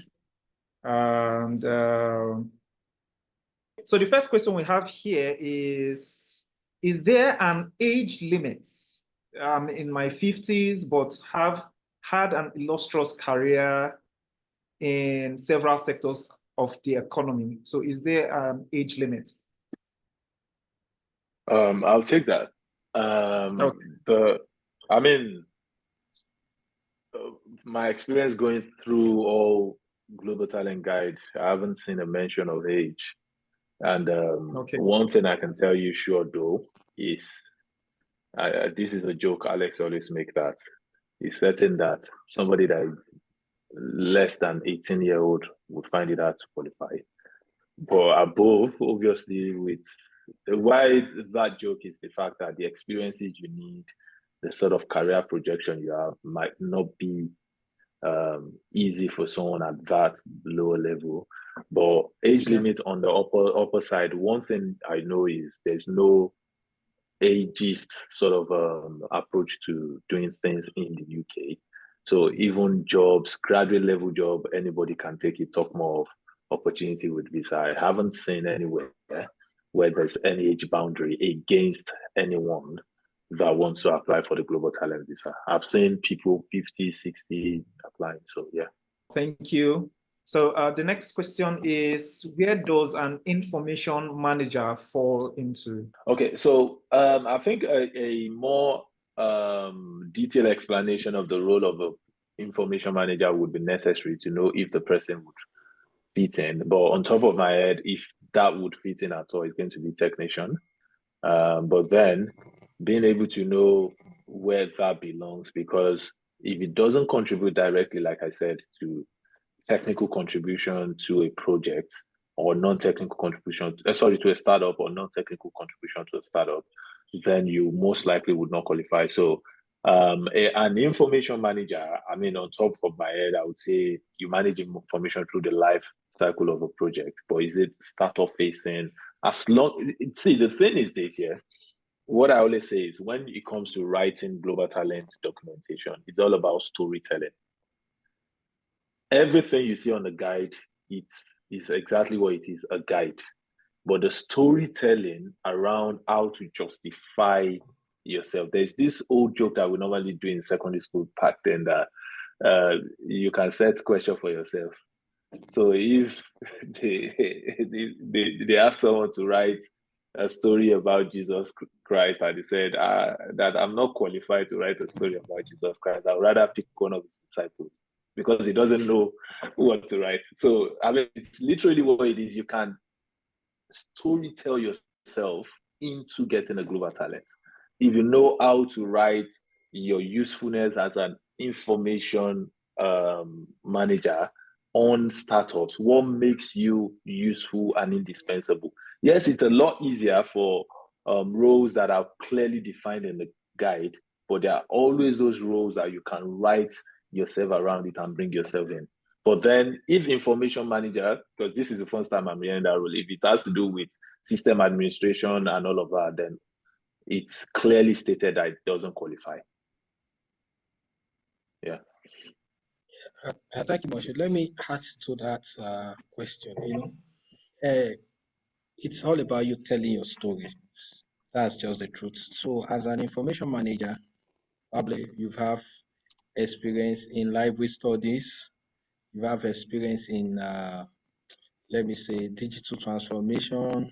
And so the first question we have here is there an age limit? I'm in my 50s, but have had an illustrious career in several sectors of the economy. So is there an age limit? I'll take that. Okay. I mean, my experience going through all Global Talent Guide, I haven't seen a mention of age. And Okay. one thing I can tell you sure though is, this is a joke Alex always make, that it's certain that somebody that is less than 18-year-old would find it hard to qualify. But above, obviously, with why that joke is the fact that the experiences you need, the sort of career projection you have might not be easy for someone at that lower level. But age limit on the upper side, one thing I know is there's no ageist sort of approach to doing things in the UK. So even jobs, graduate level job, anybody can take it. Talk more of opportunity with visa. I haven't seen anywhere where there's any age boundary against anyone that wants to apply for the global talent visa. I've seen people 50, 60 applying. So yeah. Thank you. So the next question is, where does an information manager fall into? Okay, so I think a more detailed explanation of the role of an information manager would be necessary to know if the person would fit in. But on top of my head, if that would fit in at all, it's going to be technician. But then being able to know where that belongs, because if it doesn't contribute directly, like I said, to technical contribution to a project or non-technical contribution, to a startup or non-technical contribution to a startup, then you most likely would not qualify. So an information manager, I mean, on top of my head, I would say you manage information through the life cycle of a project, but is it startup facing? As long, see, the thing is this, yeah, what I always say is when it comes to writing global talent documentation, it's all about storytelling. Everything you see on the guide, it is exactly what it is, a guide. But the storytelling around how to justify yourself. There's this old joke that we normally do in secondary school back then, that you can set question for yourself. So if they ask someone to write a story about Jesus Christ and they said that I'm not qualified to write a story about Jesus Christ, I'd rather pick one of his disciples because he doesn't know what to write. So I mean, it's literally what it is. You can story tell yourself into getting a global talent. If you know how to write your usefulness as an information manager on startups, what makes you useful and indispensable. Yes, it's a lot easier for roles that are clearly defined in the guide, but there are always those roles that you can write yourself around it and bring yourself in. But then if information manager, because this is the first time I'm hearing that role, if it has to do with system administration and all of that, then it's clearly stated that it doesn't qualify. Yeah. Thank you, Moshe. Let me add to that question. It's all about you telling your story. That's just the truth. So, as an information manager, probably you have experience in library studies, you have experience in, let me say, digital transformation,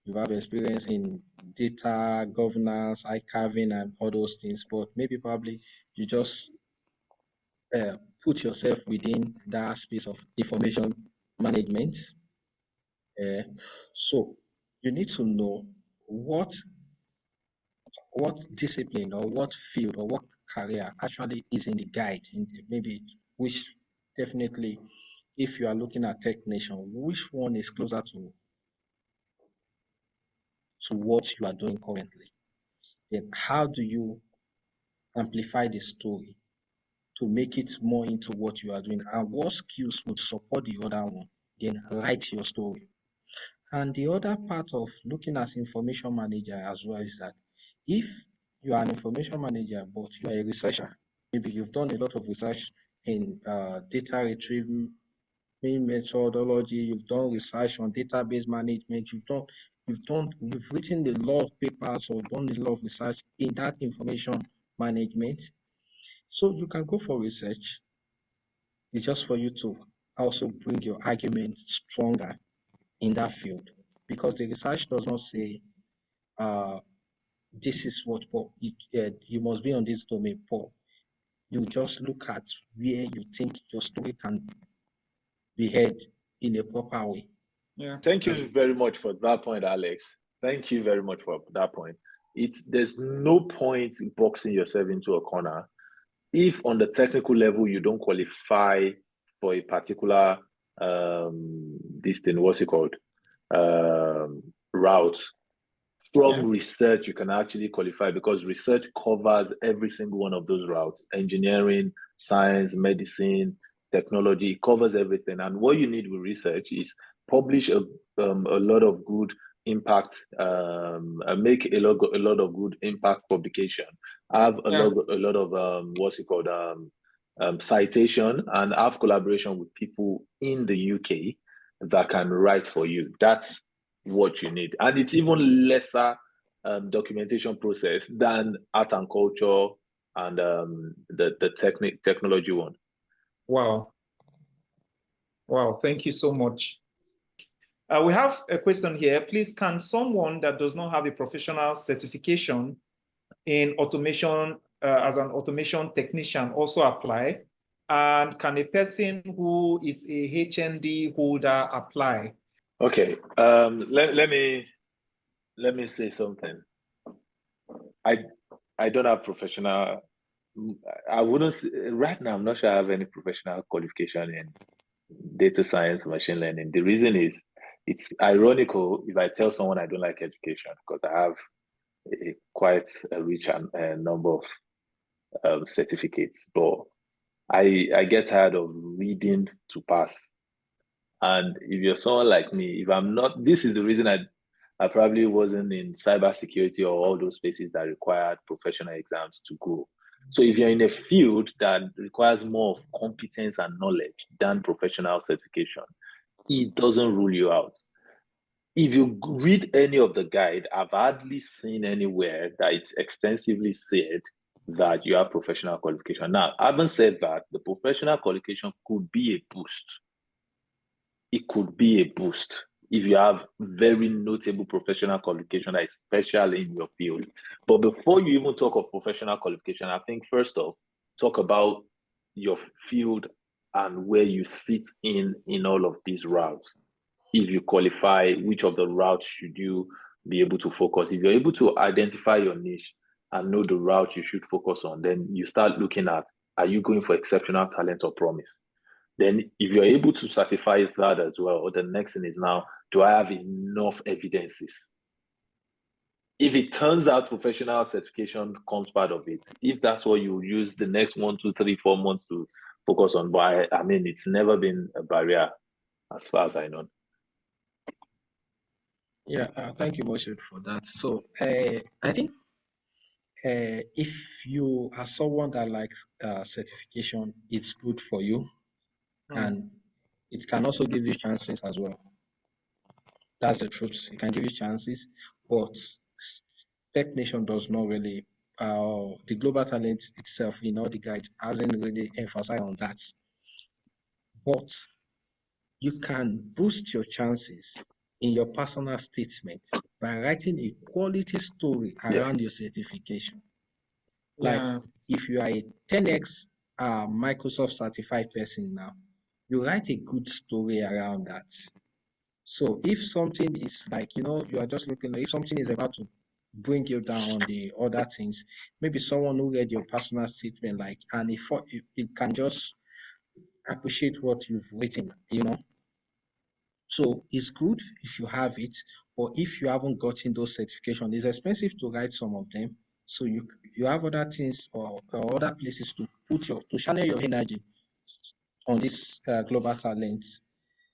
you have experience in data governance, archiving, and all those things. But maybe probably you just put yourself within that space of information management. So you need to know what discipline or what field or what career actually is in the guide, maybe which definitely, if you are looking at technician, which one is closer to what you are doing currently. Then how do you amplify the story to make it more into what you are doing, and what skills would support the other one? Then write your story. And the other part of looking at information manager as well is that if you are an information manager but you are a researcher, maybe you've done a lot of research in data retrieval methodology, you've done research on database management, you've written a lot of papers or done a lot of research in that information management. So you can go for research. It's just for you to also bring your argument stronger in that field, because the research does not say this is what you must be on this domain, Paul. You just look at where you think your story can be heard in a proper way. Yeah. Thank you very much for that point, Alex. Thank you very much for that point. There's no point in boxing yourself into a corner. If on the technical level you don't qualify for a particular route, from research you can actually qualify, because research covers every single one of those routes: engineering, science, medicine, technology. It covers everything. And what you need with research is publish a lot of good impact, make a lot of good impact publication, have a lot of citation, and have collaboration with people in the UK that can write for you. That's what you need. And it's even lesser documentation process than art and culture and the technology one. Wow. Thank you so much. We have a question here. Please, can someone that does not have a professional certification in automation as an automation technician also apply? And can a person who is a HND holder apply? Okay, let me say something. I don't have professional. I wouldn't right now. I'm not sure I have any professional qualification in data science, machine learning. The reason is, it's ironical if I tell someone I don't like education, because I have quite a rich number of certificates, but I get tired of reading to pass. And if you're someone like me, if I'm not, this is the reason I probably wasn't in cybersecurity or all those spaces that required professional exams to go. So if you're in a field that requires more of competence and knowledge than professional certification, it doesn't rule you out. If you read any of the guide, I've hardly seen anywhere that it's extensively said that you have professional qualification. Now, having said that, the professional qualification could be a boost. It could be a boost if you have very notable professional qualification, especially in your field. But before you even talk of professional qualification, I think first off, talk about your field and where you sit in all of these routes. If you qualify, which of the routes should you be able to focus? If you're able to identify your niche and know the route you should focus on, then you start looking at, are you going for exceptional talent or promise? Then if you're able to certify that as well, the next thing is, now, do I have enough evidences? If it turns out professional certification comes part of it, if that's what you use the next 1, 2, 3, 4 months to focus on, but I mean, it's never been a barrier as far as I know. Yeah, thank you, Moshe, for that. So I think if you are someone that likes certification, it's good for you, and it can also give you chances as well. That's the truth. It can give you chances, but Technician does not really, the global talent itself in all the guide hasn't really emphasized on that. But you can boost your chances in your personal statement by writing a quality story around your certification. Like if you are a 10x a Microsoft certified person now, you write a good story around that. So if something is like, you are just looking, if something is about to bring you down on the other things, maybe someone who read your personal statement, like, and it can just appreciate what you've written. So it's good if you have it, but if you haven't gotten those certifications, it's expensive to write some of them. So you have other things or other places to channel your energy on this global talent.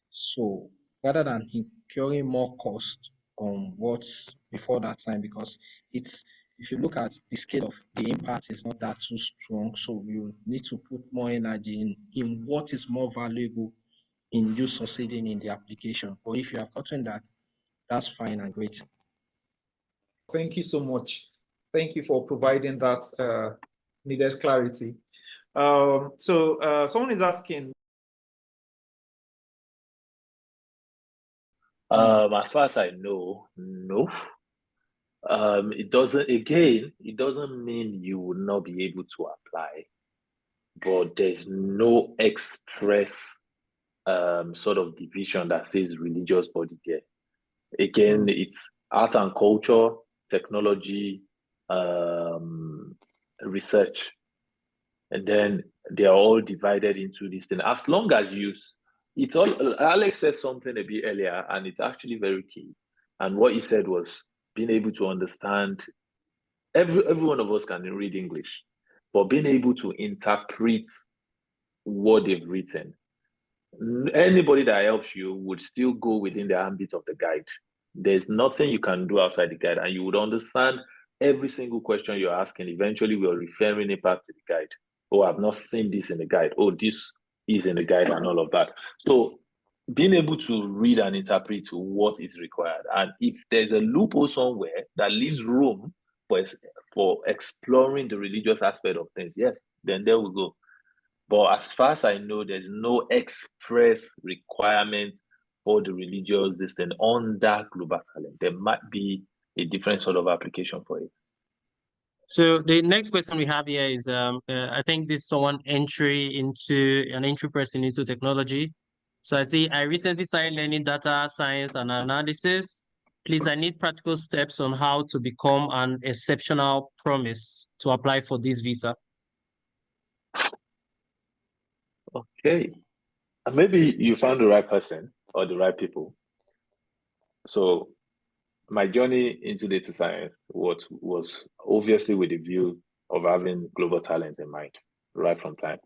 So rather than incurring more cost on what's before that time, because if you look at the scale of the impact is not that too strong, so you need to put more energy in what is more valuable in you succeeding in the application. But if you have gotten that, that's fine and great. Thank you so much. Thank you for providing that needed clarity. So someone is asking. As far as I know, no. It doesn't mean you will not be able to apply, but there's no express sort of division that says religious body there. Again, it's art and culture, technology, research, and then they are all divided into this thing. As long as it's all. Alex said something a bit earlier, and it's actually very key. And what he said was being able to understand. Every one of us can read English, but being able to interpret what they've written. Anybody that helps you would still go within the ambit of the guide. There's nothing you can do outside the guide, and you would understand every single question you're asking. Eventually, we're referring it back to the guide. Oh, I've not seen this in the guide. Oh, this is in the guide, and all of that. So being able to read and interpret what is required, and if there's a loophole somewhere that leaves room for exploring the religious aspect of things, yes, then there we go. But as far as I know, there's no express requirement for the religious this thing under global talent. There might be a different sort of application for it. So the next question we have here is, I think this is someone an entry person into technology. So I recently started learning data science and analysis. Please, I need practical steps on how to become an exceptional promise to apply for this visa. Okay. Maybe you found the right person or the right people. So my journey into data science was obviously with the view of having global talent in mind right from time.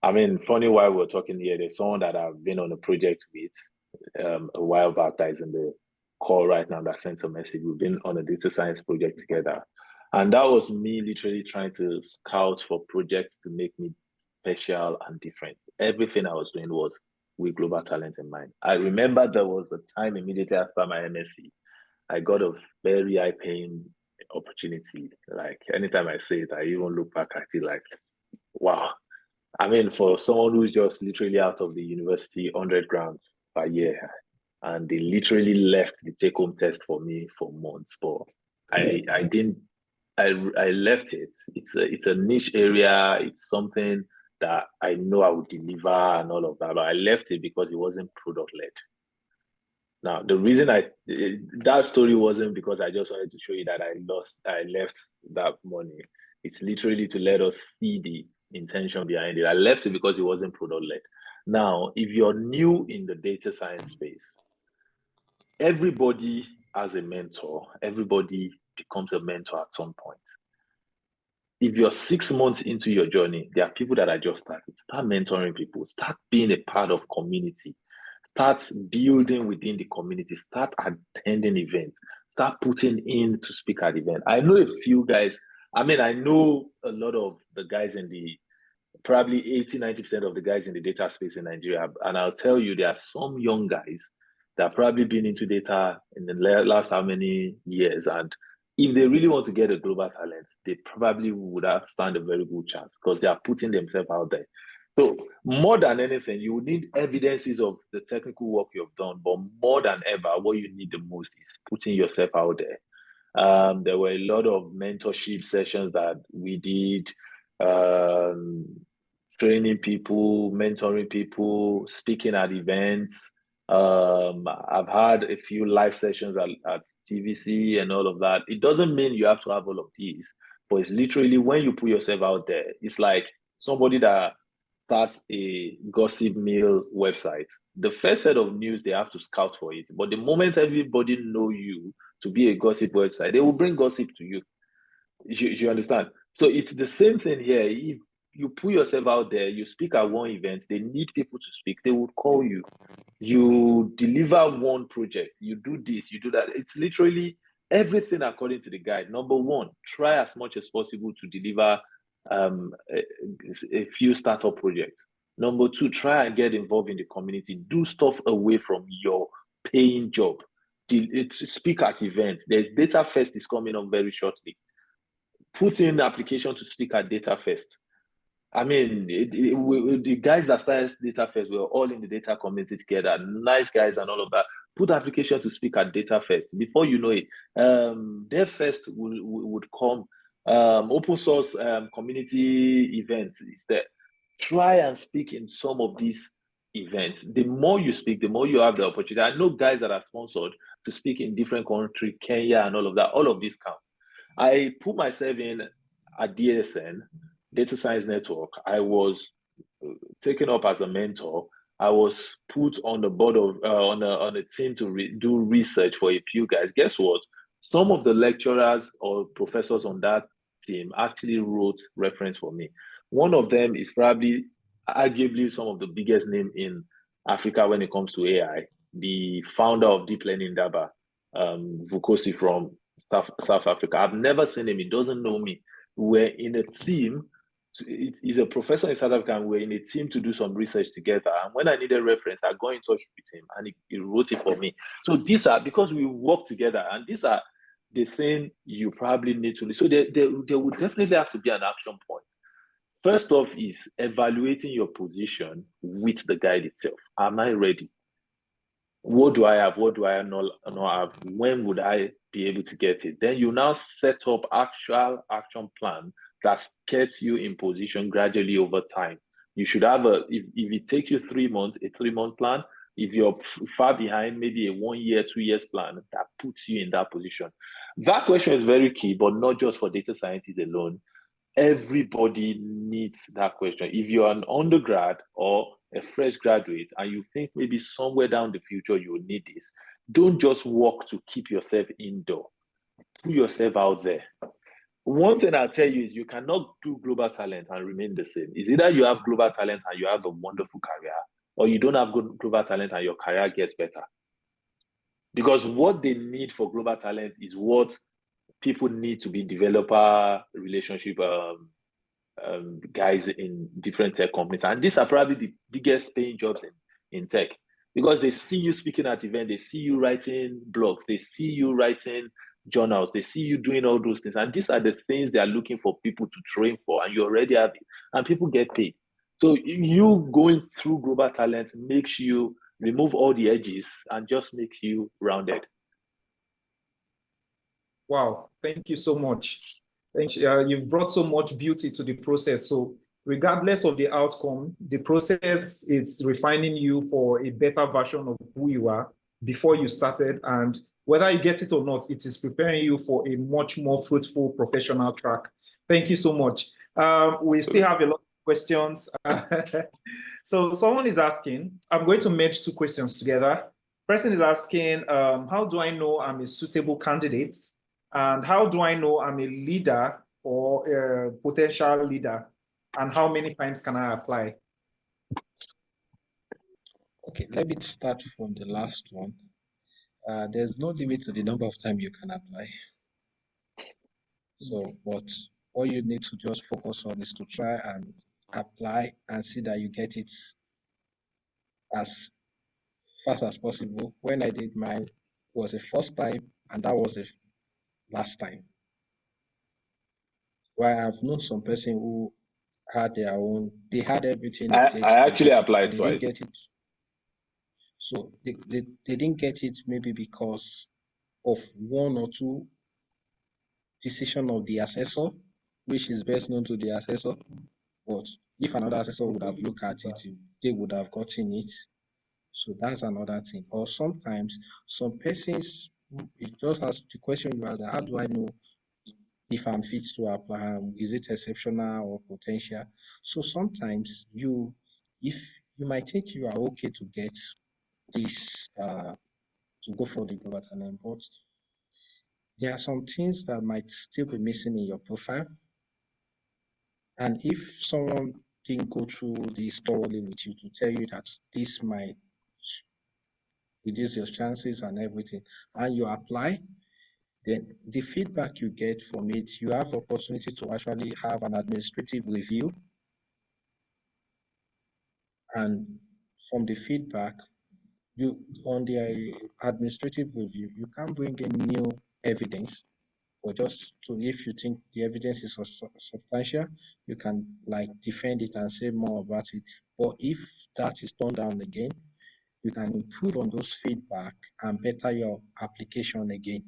I mean, funny while we're talking here, there's someone that I've been on a project with a while back that is in the call right now that sent a message. We've been on a data science project together. And that was me literally trying to scout for projects to make me special and different. Everything I was doing was with global talent in mind. I remember there was a time immediately after my MSc, I got a very high-paying opportunity. Like anytime I say it, I even look back at it like, wow. I mean, for someone who's just literally out of the university, 100 grand per year, and they literally left the take-home test for me for months. But I left it. It's a niche area. It's something that I know I would deliver and all of that. But I left it because it wasn't product-led. Now, the reason that story wasn't because I just wanted to show you that I left that money. It's literally to let us see the intention behind it. I left it because it wasn't product-led. Now, if you're new in the data science space, everybody has a mentor. Everybody becomes a mentor at some point. If you're 6 months into your journey, there are people that are just starting. Start mentoring people. Start being a part of community. Start building within the community. Start attending events. Start putting in to speak at events. I know a few guys. I mean, I know a lot of the guys probably 80-90% of the guys in the data space in Nigeria. And I'll tell you, there are some young guys that have probably been into data in the last how many years. And if they really want to get a global talent, they probably would have stand a very good chance because they are putting themselves out there. So more than anything, you need evidences of the technical work you've done, but more than ever, what you need the most is putting yourself out there. There were a lot of mentorship sessions that we did. training people, mentoring people, speaking at events. I've had a few live sessions at TVC and all of that. It doesn't mean you have to have all of these, but it's literally when you put yourself out there, it's like somebody that starts a gossip mill website. The first set of news, they have to scout for it. But the moment everybody know you to be a gossip website, they will bring gossip to you. You understand? So it's the same thing here. If you put yourself out there, you speak at one event, they need people to speak, they would call you. You deliver one project, you do this, you do that. It's literally everything according to the guide. Number one, try as much as possible to deliver a few startup projects. Number two, try and get involved in the community. Do stuff away from your paying job. Speak at events. There's Data Fest is coming up very shortly. Put in application to speak at Data Fest. I mean, the guys that started Data Fest were all in the data community together, nice guys and all of that. Put application to speak at Data Fest. Before you know it, Dev Fest would come. Open source community events is there. Try and speak in some of these events. The more you speak, the more you have the opportunity. I know guys that are sponsored to speak in different countries, Kenya and all of that. All of this counts. I put myself in at DSN, Data Science Network. I was taken up as a mentor. I was put on the board of on a team to do research for a few guys. Guess what? Some of the lecturers or professors on that team actually wrote reference for me. One of them is probably arguably some of the biggest name in Africa when it comes to AI. The founder of Deep Learning Daba, Vukosi from South Africa. I've never seen him. He doesn't know me. We're in a team. He's a professor in South Africa, and we're in a team to do some research together. And when I needed reference, I got in touch with him, and he wrote it for me. So these are, because we work together, and these are the thing you probably need to. So there would definitely have to be an action point. First off is evaluating your position with the guide itself. Am I ready? What do I have? What do I not have? When would I be able to get it? Then you now set up actual action plan that gets you in position gradually over time. You should have if it takes you 3 months, a 3-month plan. If you're far behind, maybe a 1 year, 2 years plan that puts you in that position. That question is very key, but not just for data scientists alone. Everybody needs that question. If you're an undergrad or a fresh graduate and you think maybe somewhere down the future you will need this, don't just work to keep yourself indoor. Put yourself out there. One thing I'll tell you is you cannot do global talent and remain the same. It's either you have global talent and you have a wonderful career, or you don't have good global talent and your career gets better. Because what they need for global talent is what people need to be developer relationship guys in different tech companies. And these are probably the biggest paying jobs in tech, because they see you speaking at events, they see you writing blogs, they see you writing journals, they see you doing all those things. And these are the things they are looking for people to train for, and you already have it, and people get paid. So you going through global talent makes you remove all the edges and just makes you rounded. Wow, thank you so much. Thank you. You've brought so much beauty to the process. So regardless of the outcome, the process is refining you for a better version of who you are before you started. And whether you get it or not, it is preparing you for a much more fruitful professional track. Thank you so much. We still have a lot of questions. So someone is asking, I'm going to merge two questions together. Person is asking, how do I know I'm a suitable candidate? And how do I know I'm a leader or a potential leader? And how many times can I apply? Okay, let me start from the last one. There's no limit to the number of times you can apply. So, but all you need to just focus on is to try and apply and see that you get it as fast as possible. When I did mine, it was the first time, and that was the last time. Where I've known some person who had their own, they had everything it takes I to actually get it, applied and they didn't twice. get it. So they didn't get it maybe because of one or two decision of the assessor, which is best known to the assessor. But If another assessor would have looked at it, they would have gotten it. So that's another thing. Or sometimes some persons, it just has the question you ask, how do I know if I'm fit to apply? Is it exceptional or potential? So sometimes if you might think you are okay to get this, to go for the global talent, but there are some things that might still be missing in your profile. And if someone didn't go through this thoroughly with you to tell you that this might reduce your chances and everything, and you apply, then the feedback you get from it, you have opportunity to actually have an administrative review. And from the feedback, on the administrative review, you can bring in new evidence, or just to, if you think the evidence is substantial, you can like defend it and say more about it. But if that is turned down again, you can improve on those feedback and better your application again.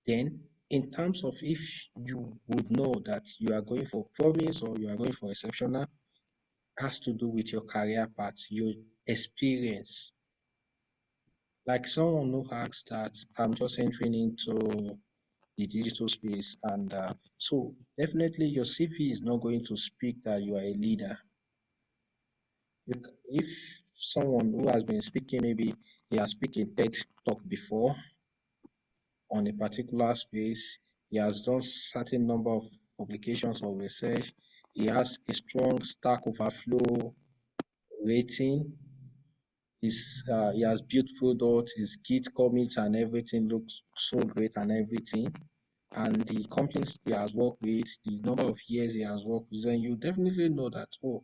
Then, in terms of if you would know that you are going for promise or you are going for exceptional, has to do with your career path, your experience. Like someone who asks that I'm just entering into the digital space, and so definitely your CV is not going to speak that you are a leader. If someone who has been speaking, maybe he has spoken TED talk before on a particular space, he has done certain number of publications or research, he has a strong Stack Overflow rating, he has built products, his Git commits and everything looks so great and everything, and the companies he has worked with, the number of years he has worked with, then you definitely know that, oh,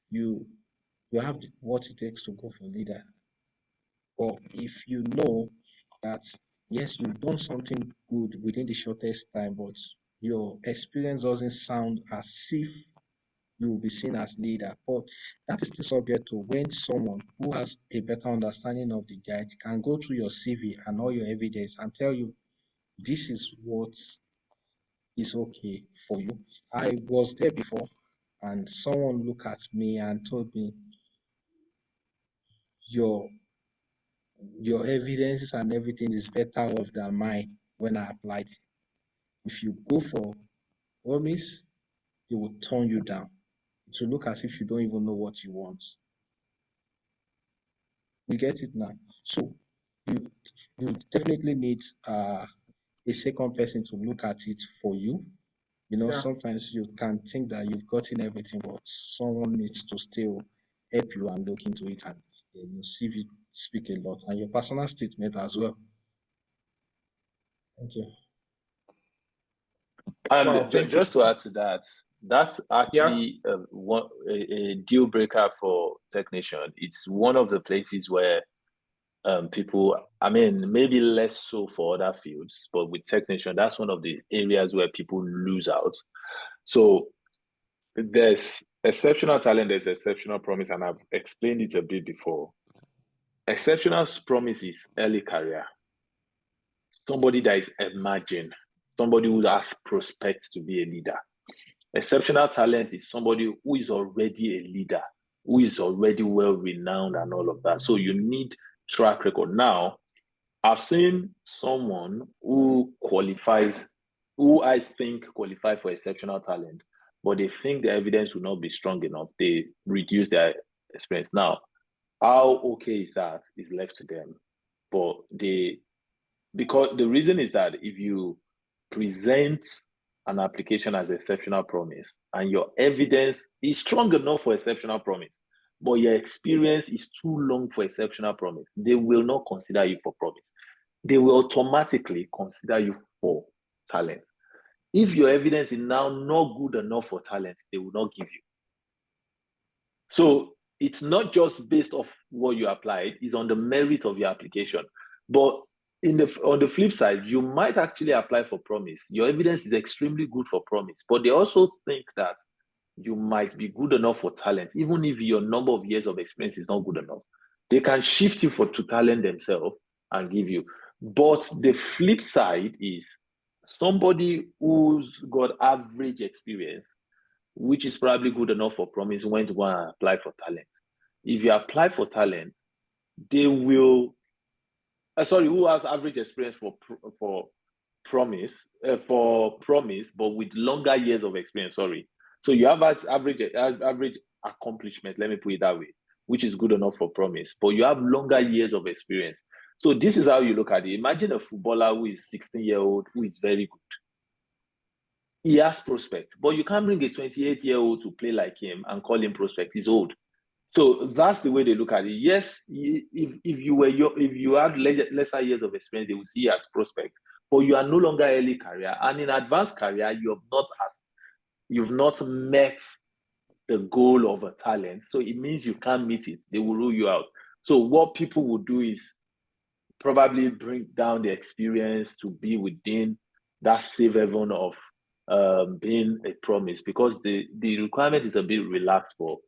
you have what it takes to go for leader. Or if you know that, yes, you've done something good within the shortest time, but your experience doesn't sound as if you will be seen as leader. But that is still subject to when someone who has a better understanding of the guide can go through your CV and all your evidence and tell you, this is what is okay for you. I was there before, and someone looked at me and told me, your evidences and everything is better off than mine when I applied. If you go for promise, they will turn you down. It will look as if you don't even know what you want. You get it now? So you definitely need a second person to look at it for you. You know, Yeah. sometimes you can think that you've gotten everything, but someone needs to still help you and look into it, and your CV speak a lot, and your personal statement as well. Thank you. And Wow, thank you. just to add to that, that's actually a deal breaker for technician. It's one of the places where people, I mean, maybe less so for other fields, but with technician, that's one of the areas where people lose out. So there's exceptional talent, there's exceptional promise, and I've explained it a bit before. Exceptional promise is early career. Somebody that is emerging, somebody who has prospects to be a leader. Exceptional talent is somebody who is already a leader, who is already well-renowned and all of that. So you need track record. Now, I've seen someone who qualifies, who I think qualify for exceptional talent, but they think the evidence will not be strong enough. They reduce their experience. Now, how okay is that is left to them. But because the reason is that if you present an application as exceptional promise and your evidence is strong enough for exceptional promise, but your experience is too long for exceptional promise, they will not consider you for promise. They will automatically consider you for talent. If your evidence is now not good enough for talent, they will not give you. So it's not just based off what you applied, it's on the merit of your application. But on the flip side, you might actually apply for promise. Your evidence is extremely good for promise, but they also think that you might be good enough for talent, even if your number of years of experience is not good enough. They can shift you to talent themselves and give you. But the flip side is somebody who's got average experience which is probably good enough for promise when to go and apply for talent. If you apply for talent, they will, sorry, who has average experience for promise, but with longer years of experience, sorry. So you have average accomplishment, let me put it that way, which is good enough for promise, but you have longer years of experience. So this is how you look at it. Imagine a footballer who is 16-year-old, who is very good. He has prospect, but you can't bring a 28-year-old to play like him and call him prospect. He's old. So that's the way they look at it. Yes, if you had lesser years of experience, they will see you as prospect, but you are no longer early career, and in advanced career, you've not met the goal of a talent. So it means you can't meet it. They will rule you out. So what people will do is probably bring down the experience to be within that safe haven of being a promise, because the requirement is a bit relaxed for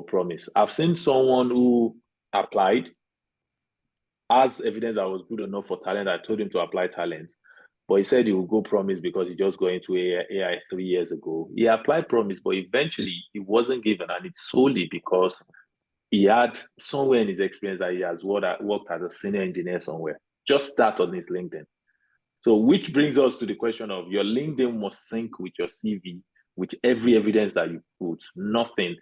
promise. I've seen someone who applied as evidence that was good enough for talent. I told him to apply talent, but he said he would go promise because he just got into AI 3 years ago. He applied promise, but eventually he wasn't given, and it's solely because he had somewhere in his experience that he has worked as a senior engineer somewhere. Just that on his LinkedIn. So which brings us to the question of your LinkedIn must sync with your CV, with every evidence that you put. Nothing.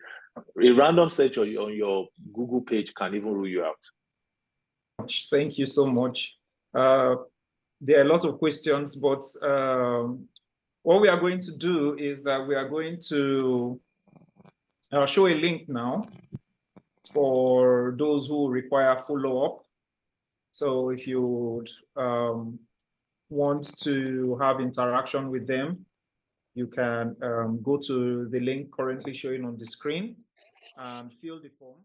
A random search on your Google page can even rule you out. Thank you so much. There are a lot of questions, but what we are going to do is that we are going to show a link now for those who require follow-up. So if you want to have interaction with them, you can go to the link currently showing on the screen and fill the form.